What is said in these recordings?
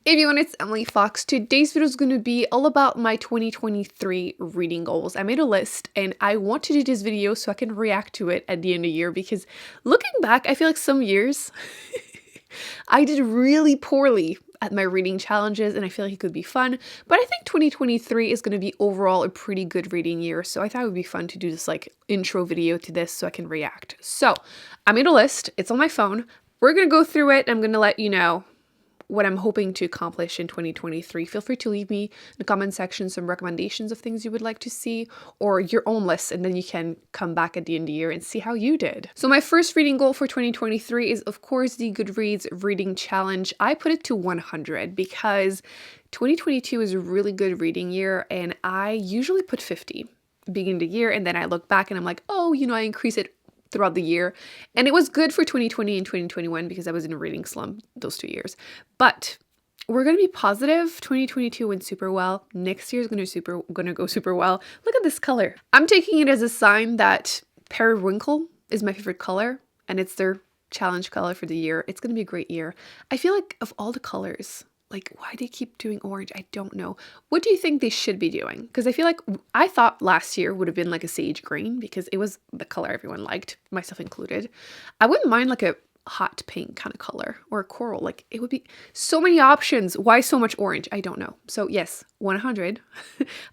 Hey everyone, it's Emily Fox. Today's video is going to be all about my 2023 reading goals. I made a list and I want to do this video so I can react to it at the end of the year because looking back, I feel like some years I did really poorly at my reading challenges and I feel like it could be fun. But I think 2023 is going to be overall a pretty good reading year. So I thought it would be fun to do this like intro video to this so I can react. So I made a list. It's on my phone. We're going to go through it. I'm going to let you know what I'm hoping to accomplish in 2023. Feel free to leave me in the comment section some recommendations of things you would like to see or your own list, and then you can come back at the end of the year and see how you did. So my first reading goal for 2023 is of course the Goodreads reading challenge. I put it to 100 because 2022 is a really good reading year and I usually put 50 beginning of the year, and then I look back and I'm like, oh, I increase it throughout the year. And it was good for 2020 and 2021 because I was in a reading slump those 2 years. But we're going to be positive. 2022 went super well. Next year is going to go super well. Look at this color. I'm taking it as a sign that periwinkle is my favorite color and it's their challenge color for the year. It's going to be a great year. I feel like of all the colors, like why do they keep doing orange? I don't know. What do you think they should be doing? Because I feel like I thought last year would have been like a sage green because it was the color everyone liked, myself included. I wouldn't mind like a hot pink kind of color or a coral. Like it would be so many options. Why so much orange? I don't know. So yes, 100.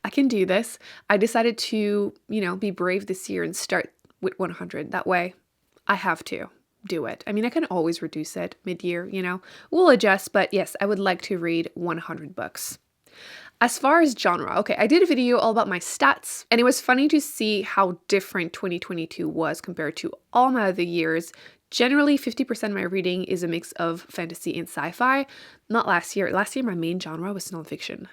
I can do this. I decided to, be brave this year and start with 100. That way I have to do it. I mean, I can always reduce it mid-year, we'll adjust, but yes, I would like to read 100 books. As far as genre, okay, I did a video all about my stats and it was funny to see how different 2022 was compared to all my other years. Generally, 50% of my reading is a mix of fantasy and sci-fi. Not last year. Last year, my main genre was nonfiction.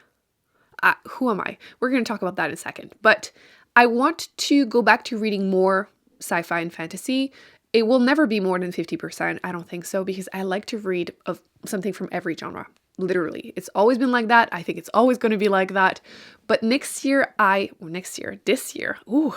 Who am I? We're going to talk about that in a second, but I want to go back to reading more sci-fi and fantasy. It will never be more than 50%. I don't think so because I like to read of something from every genre. Literally. It's always been like that. I think it's always going to be like that. But this year, ooh,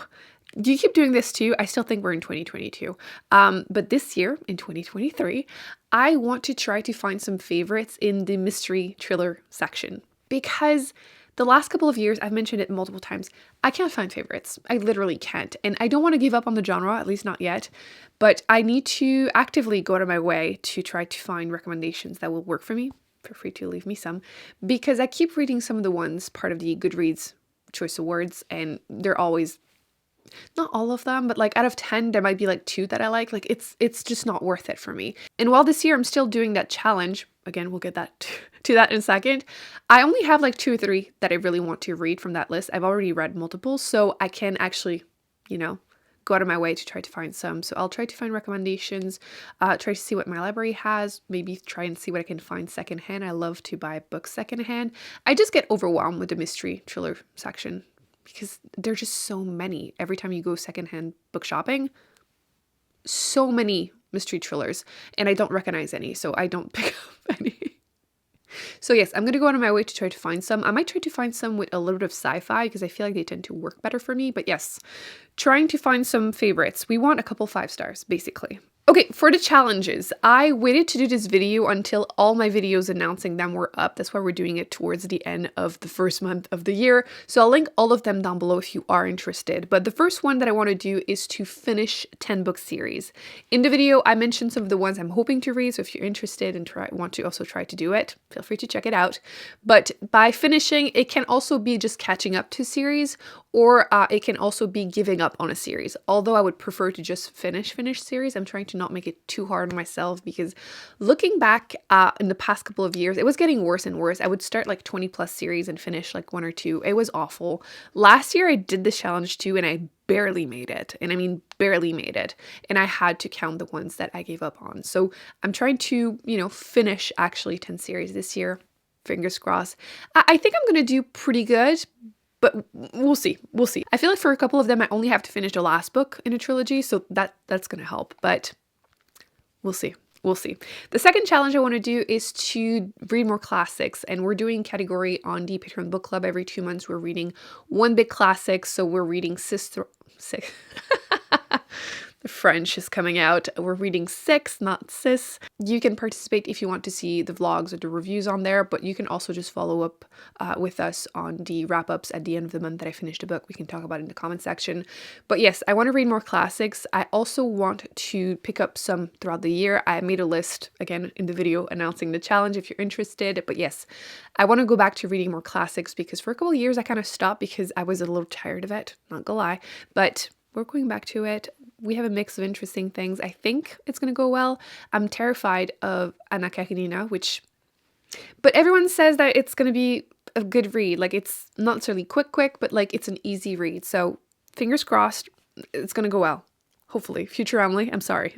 do you keep doing this too? I still think we're in 2022. But this year, in 2023, I want to try to find some favorites in the mystery thriller section because the last couple of years, I've mentioned it multiple times, I can't find favorites. I literally can't. And I don't want to give up on the genre, at least not yet. But I need to actively go out of my way to try to find recommendations that will work for me. Feel free to leave me some. Because I keep reading some of the ones part of the Goodreads Choice Awards. And they're always, not all of them, but like out of 10, there might be like 2 that I like. Like it's just not worth it for me. And while this year I'm still doing that challenge, again, we'll get that to that in a second, I only have like 2 or 3 that I really want to read from that list. I've already read multiple, so I can actually, go out of my way to try to find some. So I'll try to find recommendations, try to see what my library has, maybe try and see what I can find secondhand. I love to buy books secondhand. I just get overwhelmed with the mystery thriller section because there's just so many. Every time you go secondhand book shopping, so many mystery thrillers, and I don't recognize any, so I don't pick up any. So yes, I'm going to go out of my way to try to find some. I might try to find some with a little bit of sci-fi because I feel like they tend to work better for me. But yes, trying to find some favorites. We want a couple 5 stars, basically. Okay, for the challenges, I waited to do this video until all my videos announcing them were up. That's why we're doing it towards the end of the first month of the year. So I'll link all of them down below if you are interested. But the first one that I want to do is to finish 10-book series. In the video, I mentioned some of the ones I'm hoping to read. So if you're interested and want to also try to do it, feel free to check it out. But by finishing, it can also be just catching up to series, or it can also be giving up on a series. Although I would prefer to just finish series, I'm trying to not make it too hard on myself because looking back in the past couple of years, it was getting worse and worse. I would start like 20 plus series and finish like 1 or 2. It was awful. Last year I did this challenge too and I barely made it. And I mean barely made it. And I had to count the ones that I gave up on. So I'm trying to, finish actually 10 series this year. Fingers crossed. I think I'm going to do pretty good. But we'll see. We'll see. I feel like for a couple of them, I only have to finish the last book in a trilogy. So that's going to help. But we'll see. We'll see. The second challenge I want to do is to read more classics. And we're doing category on the Patreon book club. Every 2 months, we're reading one big classic. So we're reading French is coming out. We're reading Six, not Sis. You can participate if you want to see the vlogs or the reviews on there, but you can also just follow up with us on the wrap-ups at the end of the month that I finished a book. We can talk about it in the comment section. But yes, I want to read more classics. I also want to pick up some throughout the year. I made a list, again, in the video announcing the challenge if you're interested. But yes, I want to go back to reading more classics because for a couple of years I kind of stopped because I was a little tired of it, not gonna lie. But we're going back to it. We have a mix of interesting things. I think it's going to go well. I'm terrified of Anna Karenina, but everyone says that it's going to be a good read. Like, it's not necessarily quick, but like it's an easy read. So fingers crossed, it's going to go well. Hopefully. Future Emily, I'm sorry.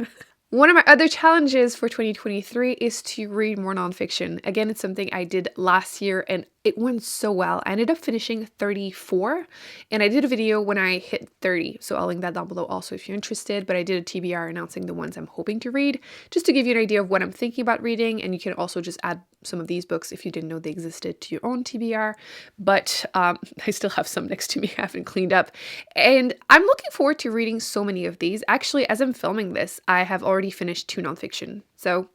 One of my other challenges for 2023 is to read more nonfiction. Again, it's something I did last year and it went so well. I ended up finishing 34 and I did a video when I hit 30. So I'll link that down below also if you're interested. But I did a TBR announcing the ones I'm hoping to read just to give you an idea of what I'm thinking about reading. And you can also just add some of these books if you didn't know they existed to your own TBR. But I still have some next to me I haven't cleaned up. And I'm looking forward to reading so many of these. Actually, as I'm filming this, I have already finished 2 nonfiction. So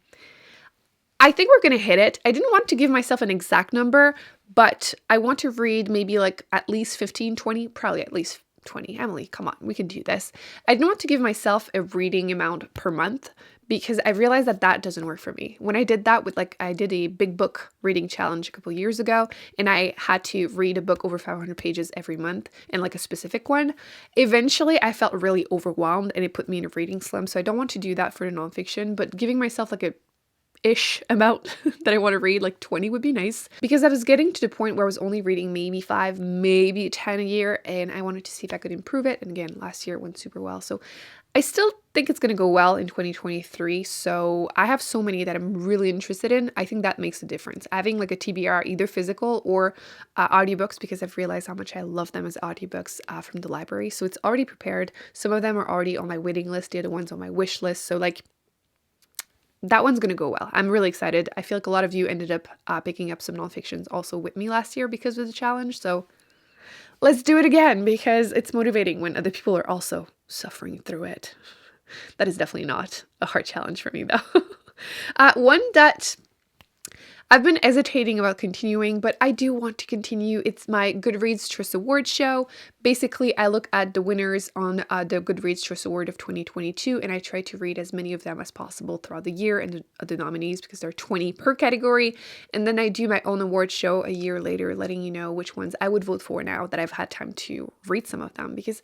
I think we're going to hit it. I didn't want to give myself an exact number, but I want to read maybe like at least 15, 20, probably at least 20. Emily, come on, we can do this. I didn't want to give myself a reading amount per month because I realized that that doesn't work for me. When I did that with I did a big book reading challenge a couple years ago and I had to read a book over 500 pages every month and like a specific one. Eventually I felt really overwhelmed and it put me in a reading slump. So I don't want to do that for the nonfiction, but giving myself like a ish amount that I want to read, like 20 would be nice, because I was getting to the point where I was only reading maybe 5, maybe 10 a year, and I wanted to see if I could improve it. And again, last year it went super well. So I still think it's going to go well in 2023. So I have so many that I'm really interested in. I think that makes a difference. Having like a TBR, either physical or audiobooks, because I've realized how much I love them as audiobooks from the library. So it's already prepared. Some of them are already on my waiting list. The other ones on my wish list. So like, that one's going to go well. I'm really excited. I feel like a lot of you ended up picking up some nonfictions also with me last year because of the challenge. So let's do it again because it's motivating when other people are also suffering through it. That is definitely not a hard challenge for me though. One that I've been hesitating about continuing, but I do want to continue. It's my Goodreads Choice Award show. Basically, I look at the winners on the Goodreads Choice Award of 2022, and I try to read as many of them as possible throughout the year and the nominees because there are 20 per category. And then I do my own award show a year later, letting you know which ones I would vote for now that I've had time to read some of them. Because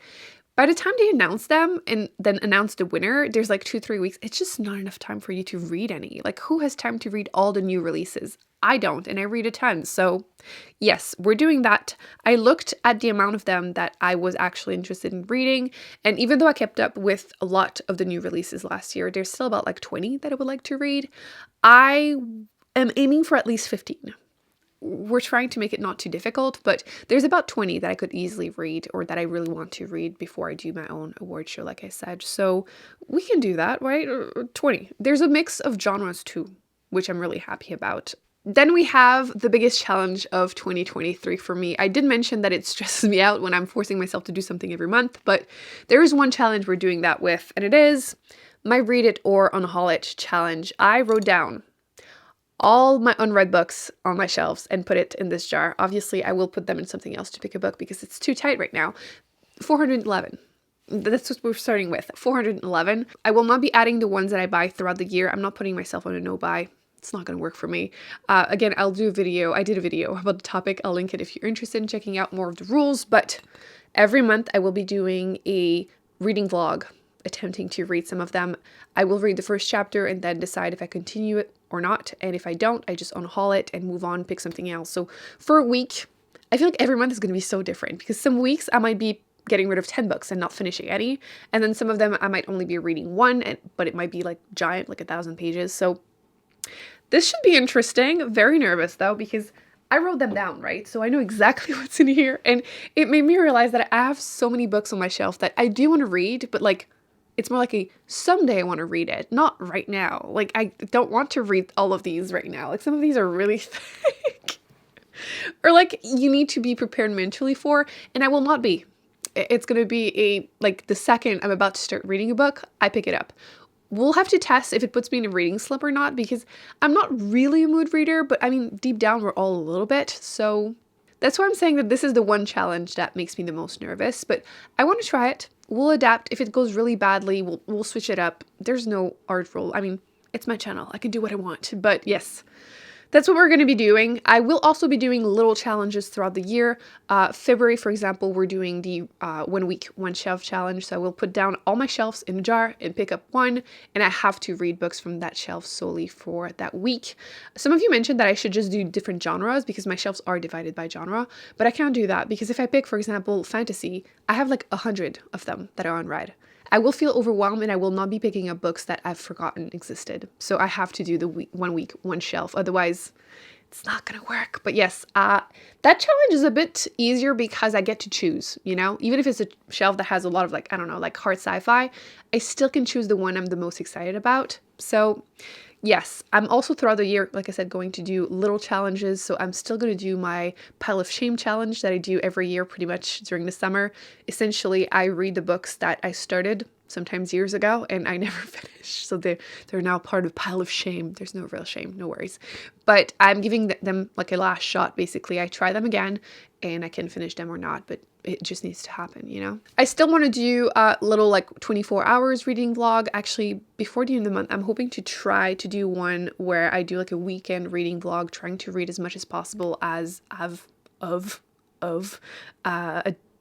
by the time they announce them and then announce the winner, there's like 2-3 weeks. It's just not enough time for you to read any. Like, who has time to read all the new releases? I don't, and I read a ton. So yes, we're doing that. I looked at the amount of them that I was actually interested in reading. And even though I kept up with a lot of the new releases last year, there's still about like 20 that I would like to read. I am aiming for at least 15. We're trying to make it not too difficult, but there's about 20 that I could easily read or that I really want to read before I do my own award show, like I said. So we can do that, right? 20. There's a mix of genres too, which I'm really happy about. Then we have the biggest challenge of 2023 for me. I did mention that it stresses me out when I'm forcing myself to do something every month, but there is one challenge we're doing that with, and it is my Read It or Unhaul It challenge. I wrote down all my unread books on my shelves and put it in this jar. Obviously, I will put them in something else to pick a book because it's too tight right now. 411. That's what we're starting with. 411. I will not be adding the ones that I buy throughout the year. I'm not putting myself on a no-buy. It's not going to work for me. Again, I'll do a video. I did a video about the topic. I'll link it if you're interested in checking out more of the rules. But every month I will be doing a reading vlog, attempting to read some of them. I will read the first chapter and then decide if I continue it or not. And if I don't, I just unhaul it and move on, pick something else. So for a week, I feel like every month is going to be so different because some weeks I might be getting rid of 10 books and not finishing any. And then some of them I might only be reading one, but it might be like giant, like 1,000 pages. So this should be interesting. Very nervous though, because I wrote them down, right? So I know exactly what's in here. And it made me realize that I have so many books on my shelf that I do want to read, but like, it's more like a someday I want to read it, not right now. Like, I don't want to read all of these right now. Like, some of these are really thick. Or like, you need to be prepared mentally for, and I will not be. It's going to be like the second I'm about to start reading a book, I pick it up. We'll have to test if it puts me in a reading slump or not, because I'm not really a mood reader, but I mean, deep down, we're all a little bit. So that's why I'm saying that this is the one challenge that makes me the most nervous, but I want to try it. We'll adapt. If it goes really badly, we'll switch it up. There's no art rule. I mean, it's my channel. I can do what I want, but yes. That's what we're going to be doing. I will also be doing little challenges throughout the year. February, for example, we're doing the 1 week, 1 shelf challenge. So I will put down all my shelves in a jar and pick up one, and I have to read books from that shelf solely for that week. Some of you mentioned that I should just do different genres because my shelves are divided by genre, but I can't do that because if I pick, for example, fantasy, I have like 100 of them that are unread. I will feel overwhelmed and I will not be picking up books that I've forgotten existed. So I have to do the 1 week, 1 shelf. Otherwise, it's not going to work. But yes, that challenge is a bit easier because I get to choose, you know? Even if it's a shelf that has a lot of like, I don't know, like hard sci-fi, I still can choose the one I'm the most excited about. So yes, I'm also throughout the year, like I said, going to do little challenges. So I'm still going to do my pile of shame challenge that I do every year pretty much during the summer. Essentially, I read the books that I started sometimes years ago and I never finished. So they're now part of pile of shame. There's no real shame, no worries. But I'm giving them like a last shot, basically. I try them again and I can finish them or not, but it just needs to happen, you know? I still want to do a little like 24 hours reading vlog. Actually, before the end of the month, I'm hoping to try to do one where I do like a weekend reading vlog, trying to read as much as possible as a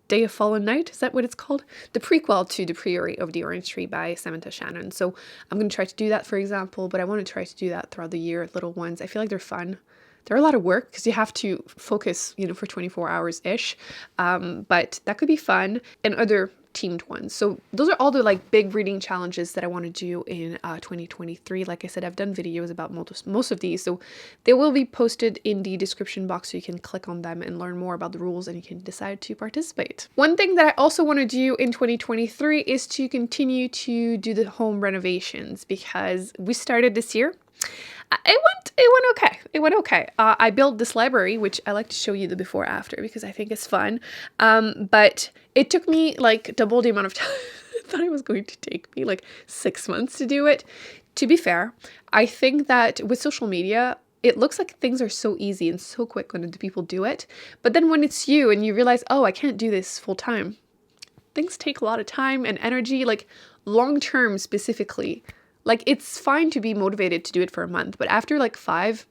Day of Fallen Night, is that what it's called? The prequel to The Priory of the Orange Tree by Samantha Shannon. So I'm going to try to do that, for example, but I want to try to do that throughout the year, little ones. I feel like they're fun. They're a lot of work because you have to focus, you know, for 24 hours-ish, but that could be fun, and other themed ones. So those are all the like big reading challenges that I want to do in 2023. Like I said, I've done videos about most of these, so they will be posted in the description box so you can click on them and learn more about the rules and you can decide to participate. One thing that I also want to do in 2023 is to continue to do the home renovations because we started this year. It went okay. It went okay. I built this library, which I like to show you the before after because I think it's fun. But it took me like double the amount of time. I thought it was going to take me like 6 months to do it. To be fair, I think that with social media, it looks like things are so easy and so quick when the people do it. But then when it's you and you realize, oh, I can't do this full time. Things take a lot of time and energy, like long term specifically. Like, it's fine to be motivated to do it for a month, but after like 5,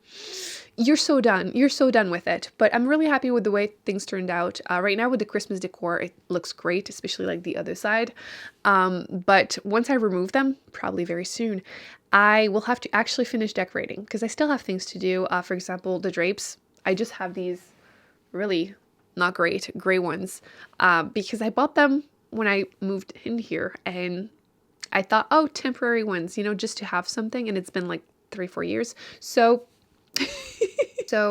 you're so done. You're so done with it. But I'm really happy with the way things turned out. Right now with the Christmas decor, it looks great, especially like the other side. But once I remove them, probably very soon, I will have to actually finish decorating because I still have things to do. For example, the drapes. I just have these really not great gray ones because I bought them when I moved in here and I thought, oh, temporary ones, you know, just to have something. And it's been like 3-4 years. So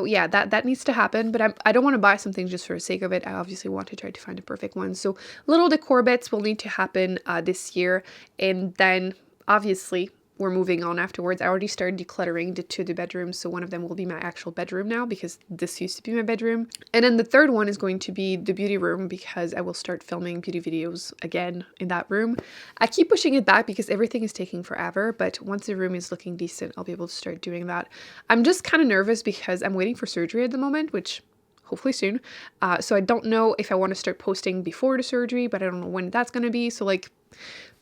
yeah, that needs to happen. But I don't want to buy something just for the sake of it. I obviously want to try to find a perfect one. So little decor bits will need to happen this year. And then obviously we're moving on afterwards. I already started decluttering the 2 bedrooms. So one of them will be my actual bedroom now because this used to be my bedroom. And then the third one is going to be the beauty room because I will start filming beauty videos again in that room. I keep pushing it back because everything is taking forever. But once the room is looking decent, I'll be able to start doing that. I'm just kind of nervous because I'm waiting for surgery at the moment, which hopefully soon. So I don't know if I want to start posting before the surgery, but I don't know when that's going to be. So like,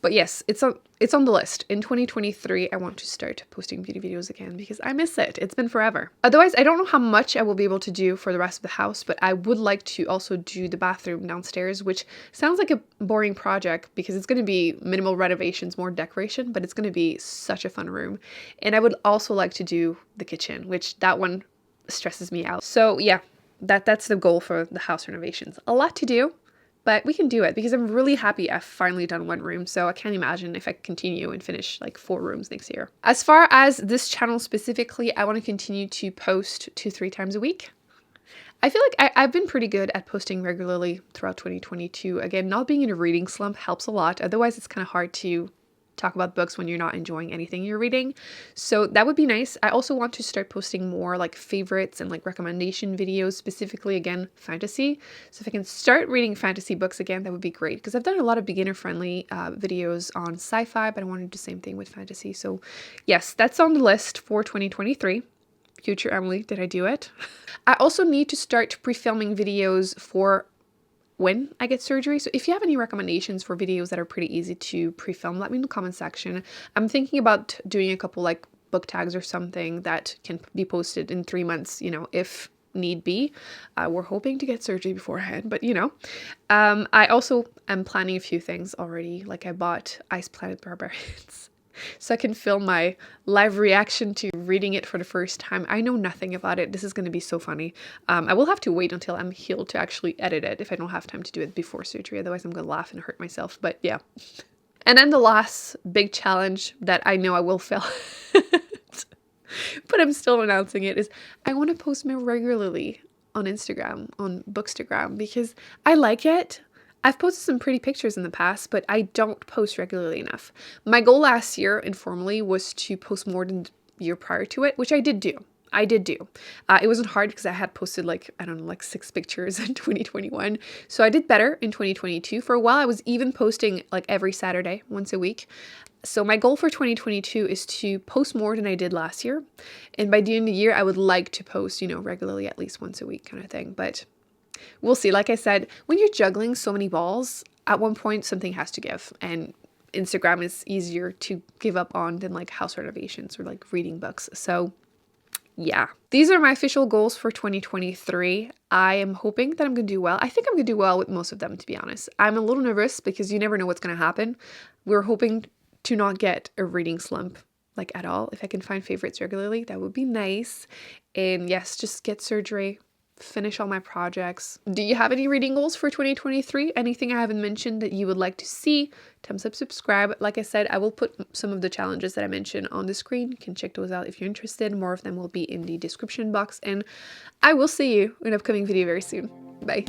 but yes, it's on the list. In 2023, I want to start posting beauty videos again because I miss it. It's been forever. Otherwise, I don't know how much I will be able to do for the rest of the house, but I would like to also do the bathroom downstairs, which sounds like a boring project because it's going to be minimal renovations, more decoration, but it's going to be such a fun room. And I would also like to do the kitchen, which that one stresses me out. So yeah, that's the goal for the house renovations. A lot to do. But we can do it because I'm really happy I've finally done 1 room. So I can't imagine if I continue and finish like 4 rooms next year. As far as this channel specifically, I want to continue to post 2-3 times a week. I feel like I've been pretty good at posting regularly throughout 2022. Again, not being in a reading slump helps a lot. Otherwise, it's kind of hard to talk about books when you're not enjoying anything you're reading. So that would be nice. I also want to start posting more like favorites and like recommendation videos, specifically again, fantasy. So if I can start reading fantasy books again, that would be great, because I've done a lot of beginner friendly videos on sci-fi, but I want to do the same thing with fantasy. So yes, that's on the list for 2023. Future Emily, did I do it? I also need to start pre-filming videos for when I get surgery. So if you have any recommendations for videos that are pretty easy to pre-film, let me in the comment section. I'm thinking about doing a couple like book tags or something that can be posted in 3 months, you know, if need be. We're hoping to get surgery beforehand, but you know. I also am planning a few things already. Like I bought Ice Planet Barbarians. So I can film my live reaction to reading it for the first time. I know nothing about it. This is going to be so funny. I will have to wait until I'm healed to actually edit it if I don't have time to do it before surgery. Otherwise, I'm going to laugh and hurt myself. But yeah. And then the last big challenge that I know I will fail at, but I'm still announcing it, is I want to post more regularly on Instagram, on Bookstagram, because I like it. I've posted some pretty pictures in the past, but I don't post regularly enough. My goal last year, informally, was to post more than the year prior to it, which I did do. It wasn't hard because I had posted like, I don't know, like 6 pictures in 2021. So I did better in 2022. For a while, I was even posting like every Saturday, once a week. So my goal for 2022 is to post more than I did last year. And by the end of the year, I would like to post, you know, regularly, at least once a week kind of thing. But we'll see. Like I said, when you're juggling so many balls, at one point something has to give. And Instagram is easier to give up on than like house renovations or like reading books. So yeah, these are my official goals for 2023. I am hoping that I'm going to do well. I think I'm going to do well with most of them, to be honest. I'm a little nervous because you never know what's going to happen. We're hoping to not get a reading slump like at all. If I can find favorites regularly, that would be nice. And yes, just get surgery, finish all my projects. Do you have any reading goals for 2023? Anything I haven't mentioned that you would like to see? Thumbs up, subscribe. Like I said, I will put some of the challenges that I mentioned on the screen. You can check those out if you're interested. More of them will be in the description box, and I will see you in an upcoming video very soon. Bye.